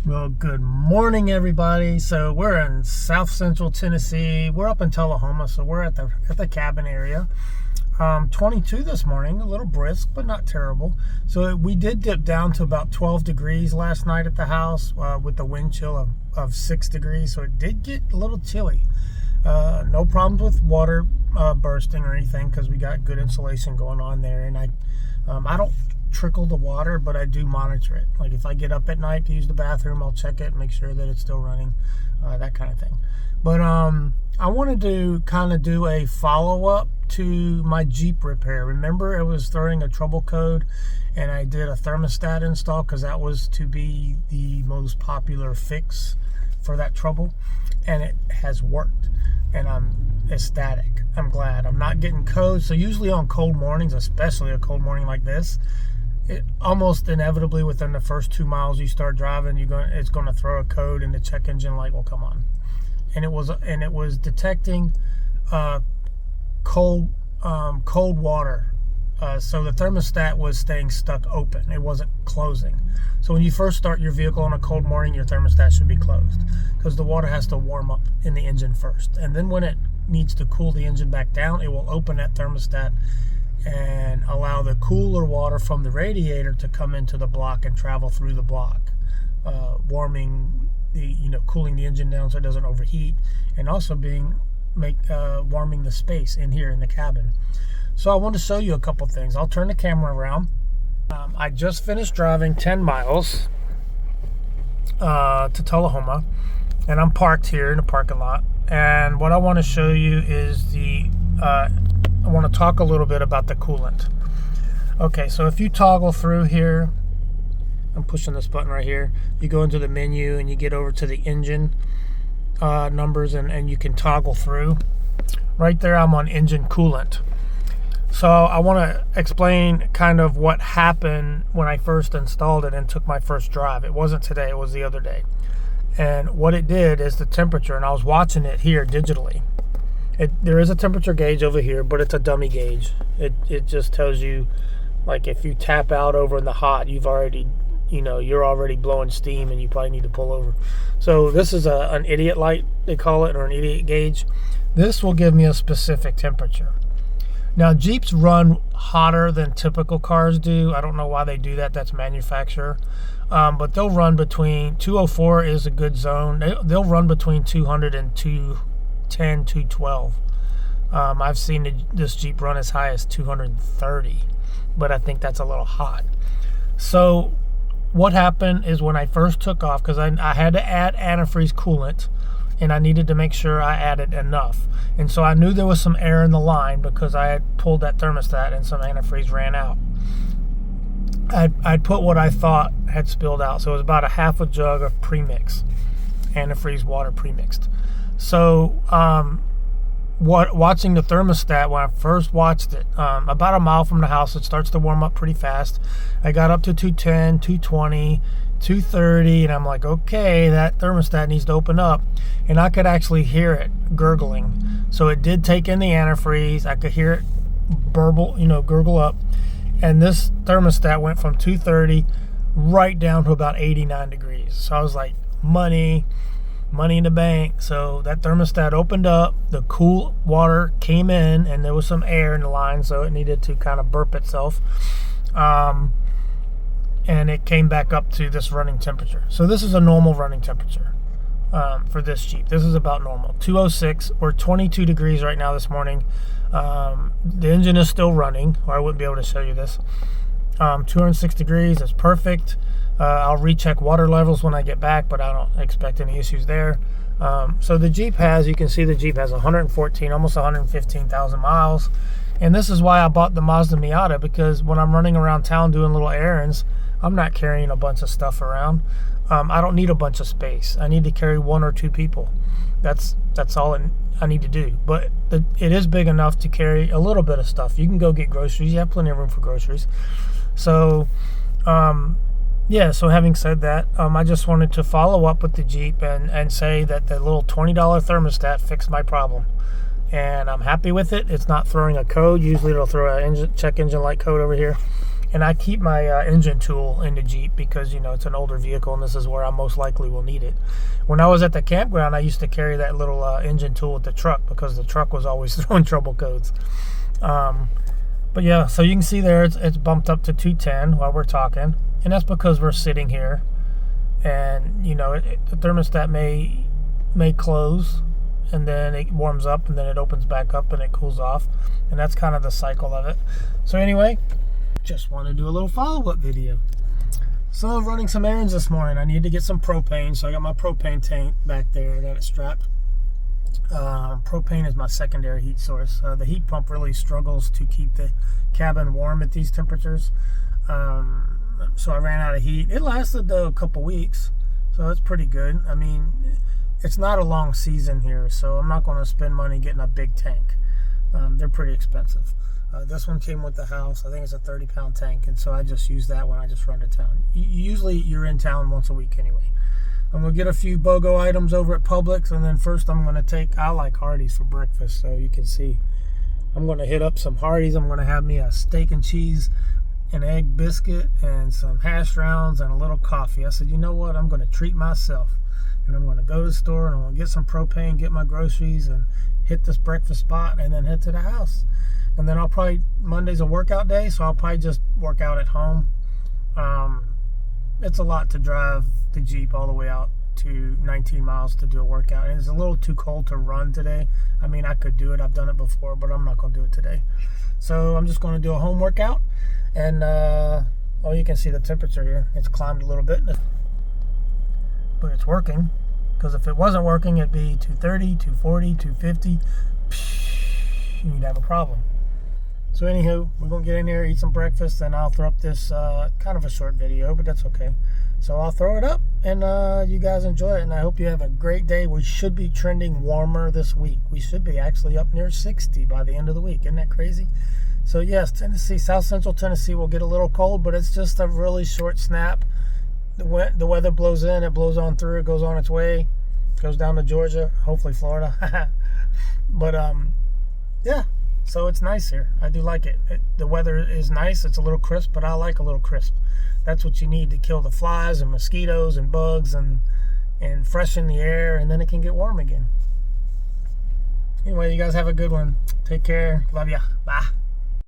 Well, good morning, everybody. So we're in South Central Tennessee. We're up in Tullahoma, so we're at the cabin area. 22 this morning, a little brisk, but not terrible. So we did dip down to about 12 degrees last night at the house with the wind chill of 6 degrees. So it did get a little chilly. No problems with water bursting or anything because we got good insulation going on there. And I don't trickle the water, but I do monitor it. Like if I get up at night to use the bathroom, I'll check it, make sure that it's still running, that kind of thing. But I wanted to kind of do a follow-up to my Jeep repair. Remember, it was throwing a trouble code, and I did a thermostat install because that was to be the most popular fix for that trouble, and it has worked, and I'm ecstatic. I'm glad. I'm not getting codes. So usually on cold mornings, especially a cold morning like this, it almost inevitably within the first 2 miles you start driving, it's going to throw a code in the check engine light. Well, come on. And it was detecting cold water. So the thermostat was staying stuck open. It wasn't closing. So when you first start your vehicle on a cold morning, your thermostat should be closed because the water has to warm up in the engine first. And then when it needs to cool the engine back down, it will open that thermostat and allow the cooler water from the radiator to come into the block and travel through the block, warming cooling the engine down so it doesn't overheat, and also warming the space in here in the cabin. So I want to show you a couple things. I'll turn the camera around. I just finished driving 10 miles to Tullahoma, and I'm parked here in the parking lot. And what I want to show you is I want to talk a little bit about the coolant. Okay, so if you toggle through here, I'm pushing this button right here. You go into the menu and you get over to the engine numbers, and you can toggle through. Right there, I'm on engine coolant. So I want to explain kind of what happened when I first installed it and took my first drive. It wasn't today, it was the other day. And what it did is the temperature, and I was watching it here digitally. There is a temperature gauge over here, but it's a dummy gauge. It just tells you, like, if you tap out over in the hot, you're already blowing steam and you probably need to pull over. So this is an idiot light, they call it, or an idiot gauge. This will give me a specific temperature. Now, Jeeps run hotter than typical cars do. I don't know why they do that. That's manufacturer. But they'll run between 204 is a good zone. They'll run between 200 and 210, 212. I've seen this Jeep run as high as 230, but I think that's a little hot. So what happened is when I first took off, because I had to add antifreeze coolant, and I needed to make sure I added enough. And so I knew there was some air in the line because I had pulled that thermostat and some antifreeze ran out. I'd put what I thought had spilled out. So it was about a half a jug of premix, antifreeze water premixed. So watching the thermostat, when I first watched it, about a mile from the house, it starts to warm up pretty fast. I got up to 210, 220, 230, and I'm like, okay, that thermostat needs to open up. And I could actually hear it gurgling. So it did take in the antifreeze. I could hear it gurgle up. And this thermostat went from 230 right down to about 89 degrees. So I was like, money in the bank. So that thermostat opened up, the cool water came in, and there was some air in the line, so it needed to kind of burp itself. And it came back up to this running temperature. So this is a normal running temperature for this Jeep. This is about normal. 206 or 22 degrees right now this morning. The engine is still running, or I wouldn't be able to show you this. 206 degrees is perfect. I'll recheck water levels when I get back, but I don't expect any issues there. So the Jeep you can see the Jeep has 114, almost 115,000 miles. And this is why I bought the Mazda Miata, because when I'm running around town doing little errands, I'm not carrying a bunch of stuff around. I don't need a bunch of space. I need to carry 1 or 2 people. That's all I need to do. But it is big enough to carry a little bit of stuff. You can go get groceries. You have plenty of room for groceries. So, so having said that, I just wanted to follow up with the Jeep and say that the little $20 thermostat fixed my problem. And I'm happy with it. It's not throwing a code. Usually it'll throw a check engine light code over here. And I keep my engine tool in the Jeep because, you know, it's an older vehicle and this is where I most likely will need it. When I was at the campground, I used to carry that little engine tool with the truck because the truck was always throwing trouble codes. But yeah, so you can see there it's bumped up to 210 while we're talking. And that's because we're sitting here. And, you know, the thermostat may close and then it warms up and then it opens back up and it cools off. And that's kind of the cycle of it. So anyway, just want to do a little follow-up video. So running some errands this morning. I need to get some propane. So I got my propane tank back there. I got it strapped. Propane is my secondary heat source. The heat pump really struggles to keep the cabin warm at these temperatures. So I ran out of heat. It lasted a couple weeks, so it's pretty good. I mean, it's not a long season here, so I'm not going to spend money getting a big tank. They're pretty expensive. This one came with the house. I think it's a 30-pound tank, and so I just use that when I just run to town. Usually you're in town once a week anyway. I'm going to get a few BOGO items over at Publix, and then first I'm going to I like Hardee's for breakfast, so you can see. I'm going to hit up some Hardee's. I'm going to have me a steak and cheese, an egg biscuit, and some hash browns, and a little coffee. I said, you know what? I'm going to treat myself, and I'm going to go to the store, and I'm going to get some propane, get my groceries, and hit this breakfast spot, and then head to the house. And then Monday's a workout day, so I'll probably just work out at home. It's a lot to drive the Jeep all the way out to 19 miles to do a workout. And it's a little too cold to run today. I mean, I could do it. I've done it before, but I'm not going to do it today. So I'm just going to do a home workout. And, you can see the temperature here. It's climbed a little bit. But it's working. Because if it wasn't working, it'd be 230, 240, 250. You'd have a problem. So anywho, we're going to get in here, eat some breakfast, and I'll throw up this kind of a short video, but that's okay. So I'll throw it up, and you guys enjoy it, and I hope you have a great day. We should be trending warmer this week. We should be actually up near 60 by the end of the week. Isn't that crazy? So yes, Tennessee, South Central Tennessee will get a little cold, but it's just a really short snap. The weather blows in, it blows on through, it goes on its way, goes down to Georgia, hopefully Florida. But yeah. So it's nice here. I do like it. The weather is nice. It's a little crisp, but I like a little crisp. That's what you need to kill the flies and mosquitoes and bugs and freshen the air, and then it can get warm again. Anyway, you guys have a good one. Take care. Love ya. Bye.